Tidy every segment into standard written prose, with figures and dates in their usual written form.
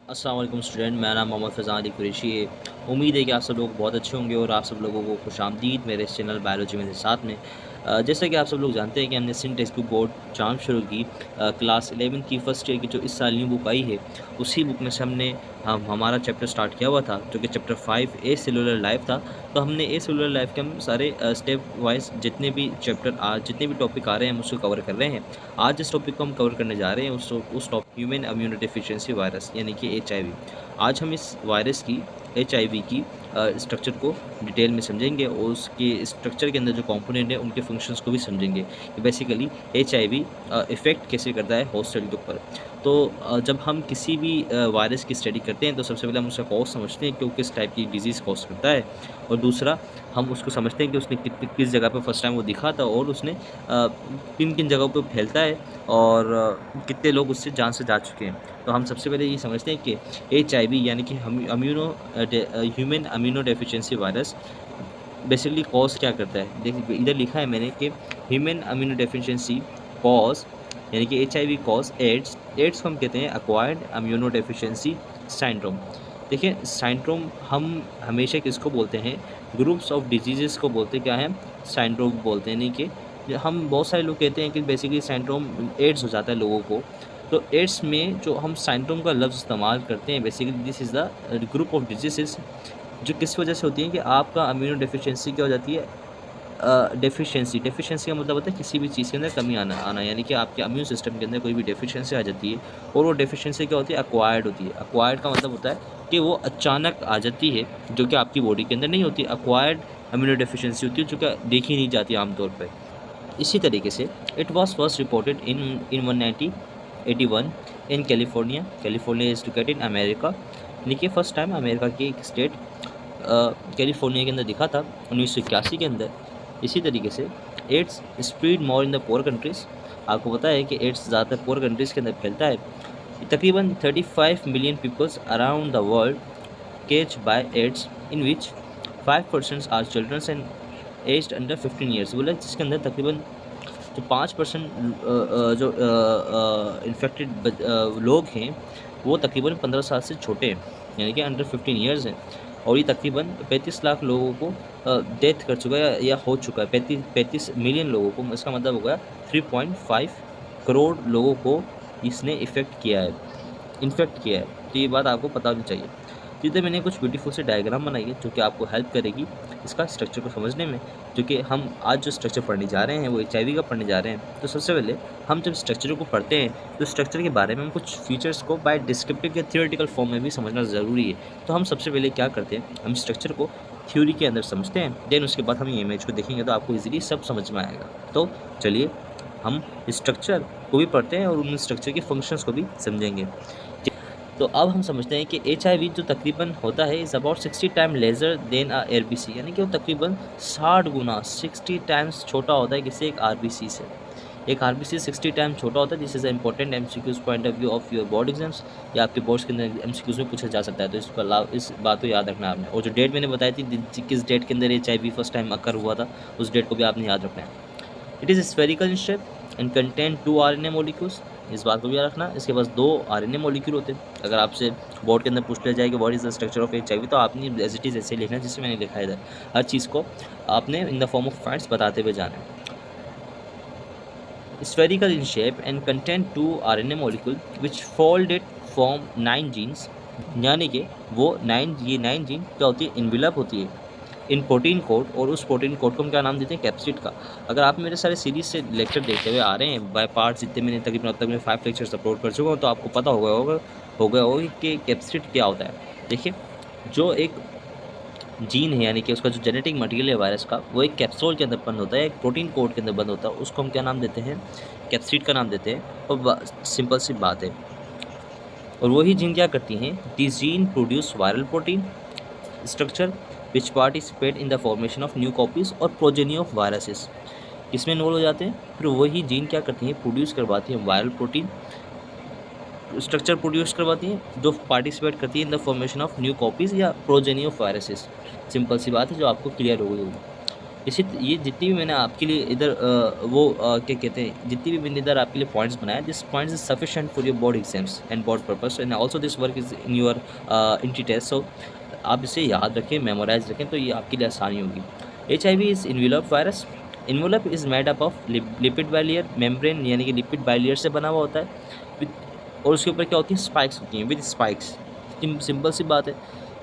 अस्सलाम वालेकुम स्टूडेंट, मेरा नाम मोहम्मद फ़ैज़ान अली कुरैशी है। उम्मीद है कि आप सब लोग बहुत अच्छे होंगे और आप सब लोगों को खुशामदीद मेरे इस चैनल बायोलॉजी मेरे साथ में। जैसा कि आप सब लोग जानते हैं कि हमने सिंध टेक्स्ट बुक बोर्ड जाम शुरू की। क्लास 11 की फ़र्स्ट ईयर की जो इस साल न्यू बुक आई है, उसी बुक में से हम हमारा चैप्टर स्टार्ट किया हुआ था, जो कि चैप्टर 5 ए सेलुलर लाइफ़ था। तो हमने ए सेलुलर लाइफ़ के हम सारे स्टेप वाइज़ जितने भी टॉपिक आ रहे हैं हम उसको कवर कर रहे हैं। आज जिस टॉपिक को हम कवर करने जा रहे हैं उस topic human immuno deficiency virus यानी कि एचआईवी। आज हम इस वायरस की एचआईवी की स्ट्रक्चर को डिटेल में समझेंगे और उसके स्ट्रक्चर के अंदर जो कंपोनेंट है उनके फंक्शंस को भी समझेंगे कि बेसिकली एचआईवी इफ़ेक्ट कैसे करता है होस्ट सेल के ऊपर। तो जब हम किसी भी वायरस की स्टडी करते हैं तो सबसे पहले हम उसका कॉज समझते हैं कि वो किस टाइप की डिजीज़ कॉज करता है, और दूसरा हम उसको समझते हैं कि उसने किस जगह पे फर्स्ट टाइम वो दिखा था और उसने किन किन जगहों पे फैलता है और कितने लोग उससे जान से जा चुके हैं। तो हम सबसे पहले ये समझते हैं कि एचआईवी यानी कि हम human immuno deficiency virus basically cause क्या करता है। देखिए इधर लिखा है मैंने कि ह्यूमन इम्यूनो डेफिशिएंसी कॉज यानी कि एचआईवी कॉज एड्स को हम कहते हैं एक्वायर्ड इम्यूनो डेफिशिएंसी सिंड्रोम। देखिए सिंड्रोम हम हमेशा किसको बोलते हैं, ग्रुप्स ऑफ डिजीज़ेस को बोलते क्या हैं, सिंड्रोम बोलते हैं। नहीं कि हम बहुत सारे लोग कहते हैं कि बेसिकली सिंड्रोम एड्स हो जाता है लोगों को। तो एड्स में जो हम सिंड्रोम का लफ्ज़ इस्तेमाल करते हैं, basically this is the group of diseases जो किस वजह से होती है कि आपका इम्यूनो डेफिशिएंसी क्या हो जाती है। डेफिशिएंसी का मतलब होता है किसी भी चीज़ के अंदर कमी आना आना यानी कि आपके इम्यून सिस्टम के अंदर कोई भी डेफिशिएंसी आ जाती है, और वो डेफिशिएंसी क्या होती है, एक्वायर्ड होती है। एक्वायर्ड का मतलब होता है कि वो अचानक आ जाती है, जो कि आपकी बॉडी के अंदर नहीं होती। एक्वायर्ड इम्यूनो डेफिशिएंसी होती है जो कि देखी नहीं जाती आमतौर पर। इसी तरीके से it was first reported in 1981 in California is located in America. यानी कि फर्स्ट टाइम अमेरिका की एक स्टेट कैलिफोर्निया के अंदर दिखा था 1981 के अंदर। इसी तरीके से AIDS spread more in the poor countries. आपको पता है कि एड्स ज़्यादातर पुअर कंट्रीज़ के अंदर फैलता है। तकरीबन 35 million peoples around the world catch by AIDS, in which 5% are childrens and aged under 15 years. बोला जिसके अंदर तकरीबन जो 5% जो इन्फेक्टेड लोग हैं वो तकरीबन 15 साल से छोटे हैं, यानी कि अंडर 15 ईयर्स हैं। और ये तकरीबन 35 लाख लोगों को डेथ कर चुका है या हो चुका है। 35 मिलियन लोगों को, इसका मतलब हो गया 3.5 करोड़ लोगों को इसने इफ़ेक्ट किया है, इन्फेक्ट किया है। तो ये बात आपको पता होनी चाहिए। तो इधर मैंने कुछ ब्यूटीफुल से डायग्राम बनाई है जो कि आपको हेल्प करेगी इसका स्ट्रक्चर को समझने में, जो कि हम आज जो स्ट्रक्चर पढ़ने जा रहे हैं वो एचआईवी का पढ़ने जा रहे हैं। तो सबसे पहले हम जब स्ट्रक्चर को पढ़ते हैं तो स्ट्रक्चर के बारे में हम कुछ फीचर्स को बाय डिस्क्रिप्टिव या थियोरेटिकल फॉर्म में भी समझना ज़रूरी है। तो हम सबसे पहले क्या करते हैं, हम स्ट्रक्चर को थ्योरी के अंदर समझते हैं, देन उसके बाद हम इमेज को देखेंगे तो आपको ईजिली सब समझ में आएगा। तो चलिए हम स्ट्रक्चर को भी पढ़ते हैं और उन स्ट्रक्चर के फंक्शंस को भी समझेंगे। तो अब हम समझते हैं कि एचआईवी जो तकरीबन होता है is about 60 time lesser than a RBC, यानी कि वो तकरीबन 60 गुना 60 टाइम्स छोटा होता है किसी एक आरबीसी से। एक आरबीसी 60 टाइम छोटा होता है। This is a important MCQs point of view of your board exams, या आपके बोर्ड्स के अंदर एमसीक्यूज़ में पूछा जा सकता है। तो इस बात को याद रखना है आपने। और जो डेट मैंने बताई थी किस डेट के अंदर एचआईवी फर्स्ट टाइम अकर हुआ था, उस डेट को भी आपने याद रखना है। It is spherical in shape and contain 2 RNA molecules. इस बात को भी याद रखना। इसके पास 2 आरएनए मॉलिक्यूल होते हैं। अगर आपसे बोर्ड के अंदर पूछ लिया जाए कि what is the structure of HIV, तो आपने एज इट इज़ ऐसे लिखना है जिससे मैंने लिखा है इधर। हर चीज़ को आपने in the form of facts बताते हुए जाना है। Spherical in shape and contain 2 RNA molecule which folded form 9 genes, यानी कि वो 9 जीन क्या होती है, इन्वेलप होती है इन प्रोटीन कोड, और उस प्रोटीन कोड को हम क्या नाम देते हैं, कैप्सिड का। अगर आप मेरे सारे सीरीज से लेक्चर देखते हुए आ रहे हैं बाय पार्ट्स, जितने मैंने तकरीबन अब तक मैं 5 लेक्चर्स अपलोड कर चुका हूँ, तो आपको पता होगा कि कैप्सिड क्या होता है। देखिए जो एक जीन है यानी कि उसका जो जेनेटिक मटेरियल है वायरस का, वो एक कैप्सूल के अंदर बंद होता है, एक प्रोटीन कोड के अंदर बंद होता है, उसको हम क्या नाम देते हैं, कैप्सिड का नाम देते हैं। और सिंपल सी बात है। और वही जीन क्या करती हैं, this gene produce viral protein structure which participate in the formation of new copies और प्रोजेनी ऑफ वायरसेस। इसमें इन्वॉल्व हो जाते हैं। फिर वही जीन क्या करती हैं, प्रोड्यूस करवाती हैं वायरल प्रोटीन स्ट्रक्चर, प्रोड्यूस करवाती हैं जो पार्टिसिपेट करती है in the formation of new copies या प्रोजेनी ऑफ वायरसेस। सिंपल सी बात है जो आपको क्लियर हो गई होगी। इसी ये जितनी भी मैंने आपके लिए इधर क्या कहते हैं, जितनी भी मैंने इधर आपके लिए पॉइंट्स बनाया, this points is sufficient for your board exams and board purpose and also this work is in your इंटी टेस्ट। सो आप इसे याद रखें, मेमोराइज रखें, तो ये आपके लिए आसानी होगी। HIV is envelope virus. Envelope is made up of lipid bilayer membrane, यानी कि लिपिड बाइलेयर से बना हुआ होता है और उसके ऊपर क्या होती है, स्पाइक्स होती हैं, विद स्पाइक्स। सिंपल सी बात है।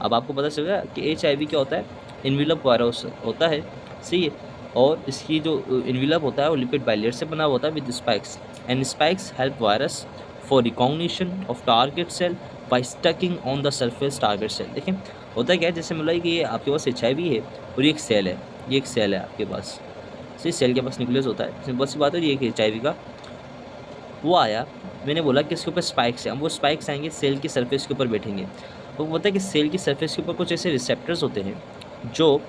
अब आपको पता चल गया कि HIV क्या होता है, इन्वेलप वायरस होता है, सही है। और इसकी जो इन्वेलप होता है वो लिपिड बाइलेयर से बना हुआ होता है with spikes, and spikes help virus for recognition of target cell by stucking on the surface target cell. देखें होता क्या है, जैसे मतलब कि ये आपके पास HIV है और ये एक सेल है, ये एक सेल है आपके पास, सही। सेल के पास न्यूक्लियस होता है, सिंपल सी बात है। ये एक HIV का वो आया, मैंने बोला कि इसके ऊपर स्पाइक्स हैं, अब वो स्पाइक्स आएंगे सेल की सरफेस के ऊपर बैठेंगे, तो वो होता है कि सेल की सरफेस के ऊपर कुछ ऐसे रिसेप्टर्स होते हैं जो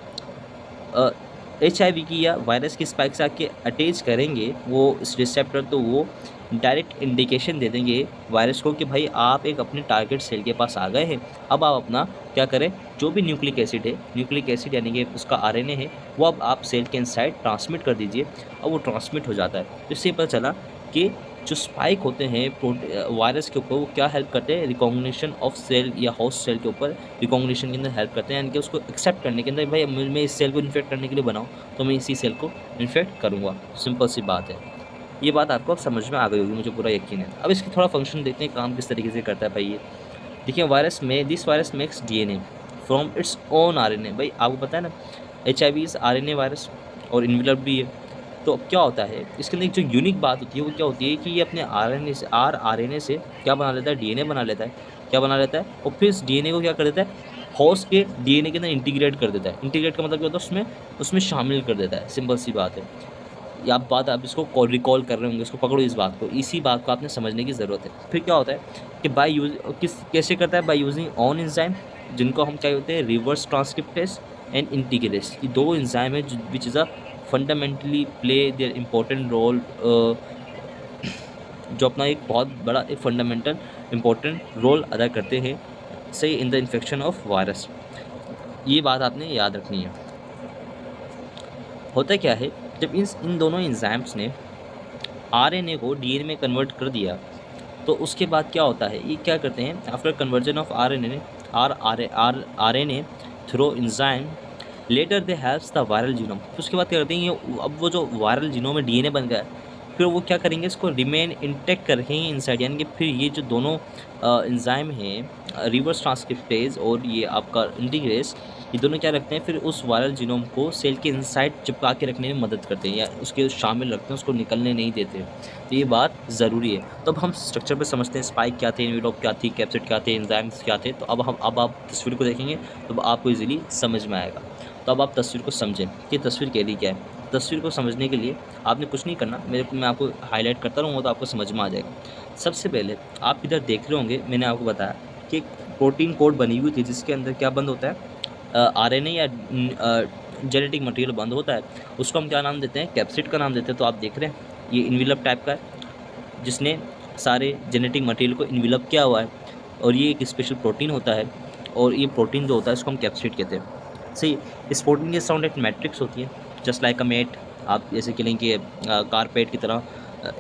HIV की या वायरस की स्पाइक्स आके अटैच करेंगे वो इस रिसेप्टर, तो वो डायरेक्ट इंडिकेशन दे देंगे वायरस को कि भाई आप एक अपने टारगेट सेल के पास आ गए हैं, अब आप अपना क्या करें, जो भी न्यूक्लिक एसिड है, न्यूक्लिक एसिड यानी कि उसका RNA है, वो अब आप सेल के इनसाइड ट्रांसमिट कर दीजिए। अब वो ट्रांसमिट हो जाता है, तो इससे पता चला कि जो स्पाइक होते हैं वायरस के ऊपर, वो क्या हेल्प करते हैं, रिकॉग्निशन ऑफ सेल या होस्ट सेल के ऊपर रिकॉग्निशन के अंदर हेल्प करते हैं, यानी कि उसको एक्सेप्ट करने के अंदर, भाई मैं इस सेल को इन्फेक्ट करने के लिए बनाऊँ तो मैं इसी सेल को इन्फेक्ट करूँगा। सिंपल सी बात है। ये बात आपको अब समझ में आ गई होगी, मुझे पूरा यकीन है। अब इसकी थोड़ा फंक्शन देखते हैं, काम किस तरीके से करता है भाई ये। देखिए वायरस में this virus makes DNA from its own RNA। भाई आपको पता है ना, HIV इज़ RNA वायरस और इन्वेलप भी है। तो अब क्या होता है, इसके अंदर एक जो यूनिक बात होती है वो क्या होती है कि ये अपने RNA से क्या बना लेता है, DNA बना लेता है। क्या बना लेता है, और फिर इस DNA को क्या कर देता है, होस्ट के DNA के अंदर इंटीग्रेट कर देता है। इंटीग्रेट का मतलब क्या होता है, उसमें शामिल कर देता है। सिंपल सी बात है। या आप इसको रिकॉल कर रहे होंगे, इसको पकड़ो, इस बात को, इसी बात को आपने समझने की ज़रूरत है। फिर क्या होता है कि कैसे करता है, बाय यूजिंग ऑन एंजाइम, जिनको हम क्या होते हैं, रिवर्स ट्रांसक्रिप्टेज एंड इंटीग्रेस। ये दो एंजाइम है which is a fundamentally play their important role, जो अपना एक बहुत बड़ा एक फंडामेंटल इम्पोर्टेंट रोल अदा करते हैं, सही, in the infection of virus. ये बात आपने याद रखनी है। होता क्या है, जब इन दोनों एंजाइम्स ने RNA को DNA में कन्वर्ट कर दिया, तो उसके बाद क्या होता है, ये क्या करते हैं, after conversion of RNA through enzyme later they helps the viral genome. तो उसके बाद क्या करते हैं, ये अब वो जो वायरल जीनोम में DNA बन गया है, फिर वो क्या करेंगे, इसको रिमेन इंटेक्ट रखेंगे इनसाइड, यानी कि फिर ये जो दोनों एंजाइम हैं, रिवर्स ट्रांसक्रिप्टेज और ये आपका इंटीग्रेस, ये दोनों क्या रखते हैं, फिर उस वायरल जीनोम को सेल के इनसाइड चिपका के रखने में मदद करते हैं, या उसके शामिल रखते हैं, उसको निकलने नहीं देते। तो ये बात ज़रूरी है। तो अब हम स्ट्रक्चर पे समझते हैं, स्पाइक क्या थे, इन्वेलप क्या थी, कैप्सिड क्या थे, एंजाइम्स क्या थे। तो अब आप तस्वीर को देखेंगे तो आपको ईजिली समझ में आएगा। तो अब आप तस्वीर को समझें कि तस्वीर कह रही क्या है। तस्वीर को समझने के लिए आपने कुछ नहीं करना, मैं आपको हाईलाइट करता रहूँगा तो आपको समझ में आ जाएगा। सबसे पहले आप इधर देख रहे होंगे, मैंने आपको बताया कि एक प्रोटीन कोड बनी हुई थी, जिसके अंदर क्या बंद होता है, RNA या जेनेटिक मटेरियल बंद होता है। उसको हम क्या नाम देते हैं, कैप्सिड का नाम देते हैं। तो आप देख रहे हैं ये इन्वेलप टाइप का है, जिसने सारे जेनेटिक मटेरियल को इन्वेलप किया हुआ है, और ये एक स्पेशल प्रोटीन होता है, और ये प्रोटीन जो होता है इसको हम कैप्सिड कहते हैं, सही। इस प्रोटीन के साउंड एक मैट्रिक्स होती है, जस्ट लाइक अ मेट। आप जैसे कह लें कि कारपेट की तरह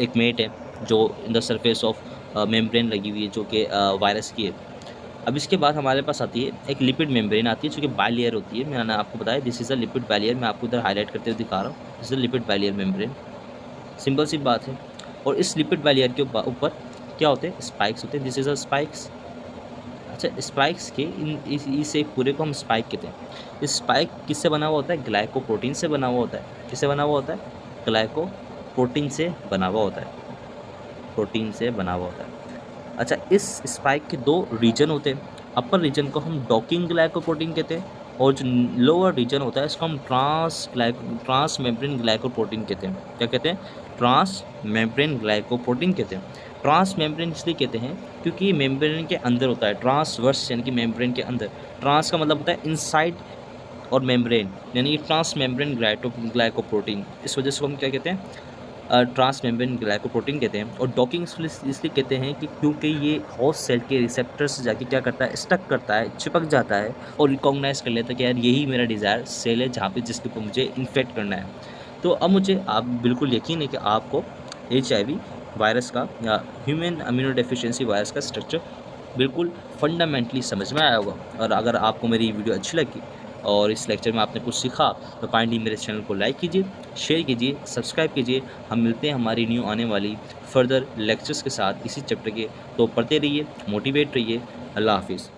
एक मेट है जो in the surface of membrane लगी हुई है, जो कि वायरस की है। अब इसके बाद हमारे पास आती है एक लिपिड मेम्ब्रेन आती है, जो कि बाइलेयर होती है। मैंने आपको बताया this is a lipid bilayer, मैं आपको इधर हाईलाइट करते हुए दिखा रहा हूँ, this is a lipid bilayer membrane. Simple सी बात है। और इस लिपिड बाइलेयर के ऊपर क्या होते हैं, स्पाइक्स होते हैं, दिस इज़ अ स्पाइक्स। अच्छा, स्पाइक्स के इस एक पूरे को हम स्पाइक कहते हैं। इस स्पाइक किससे बना हुआ होता है, ग्लाइकोप्रोटीन से बना हुआ होता है। किससे बना हुआ होता है, ग्लाइकोप्रोटीन से बना हुआ होता है, प्रोटीन से बना हुआ होता है। अच्छा, इस स्पाइक के दो रीजन होते हैं। अपर रीजन को हम डॉकिंग ग्लाइकोप्रोटीन कहते हैं, और जो लोअर रीजन होता है इसको हम ट्रांस मेम्ब्रेन ग्लाइकोप्रोटीन कहते हैं। क्या कहते हैं, ट्रांस मेम्ब्रेन ग्लाइकोप्रोटीन कहते हैं। ट्रांस मेम्ब्रेन इसलिए कहते हैं क्योंकि ये मेम्ब्रेन के अंदर होता है, ट्रांसवर्स यानी कि मेम्ब्रेन के अंदर। ट्रांस का मतलब होता है इनसाइड, और मेम्ब्रेन यानी कि ट्रांस मेम्ब्रेन ग्लाइकोप्रोटीन। इस वजह से हम क्या कहते हैं, ट्रांसमेम्ब्रेन ग्लाइकोप्रोटीन कहते हैं। और डॉकिंग इसलिए कहते हैं कि क्योंकि ये होस्ट सेल के रिसेप्टर से जाके क्या करता है, स्टक करता है, चिपक जाता है और रिकॉग्नाइज कर लेता है कि यार यही मेरा डिज़ायर सेल है जहाँ पे जिसके ऊपर मुझे इन्फेक्ट करना है। तो अब मुझे आप बिल्कुल यकीन है कि आपको HIV वायरस का या ह्यूमन इम्यूनो डेफिशिएंसी वायरस का स्ट्रक्चर बिल्कुल फंडामेंटली समझ में आया होगा। और अगर आपको मेरी वीडियो अच्छी लगी और इस लेक्चर में आपने कुछ सीखा तो काइंडली मेरे चैनल को लाइक कीजिए, शेयर कीजिए, सब्सक्राइब कीजिए। हम मिलते हैं हमारी न्यू आने वाली फर्दर लेक्चर्स के साथ इसी चैप्टर के। तो पढ़ते रहिए, मोटिवेट रहिए। अल्लाह हाफिज़।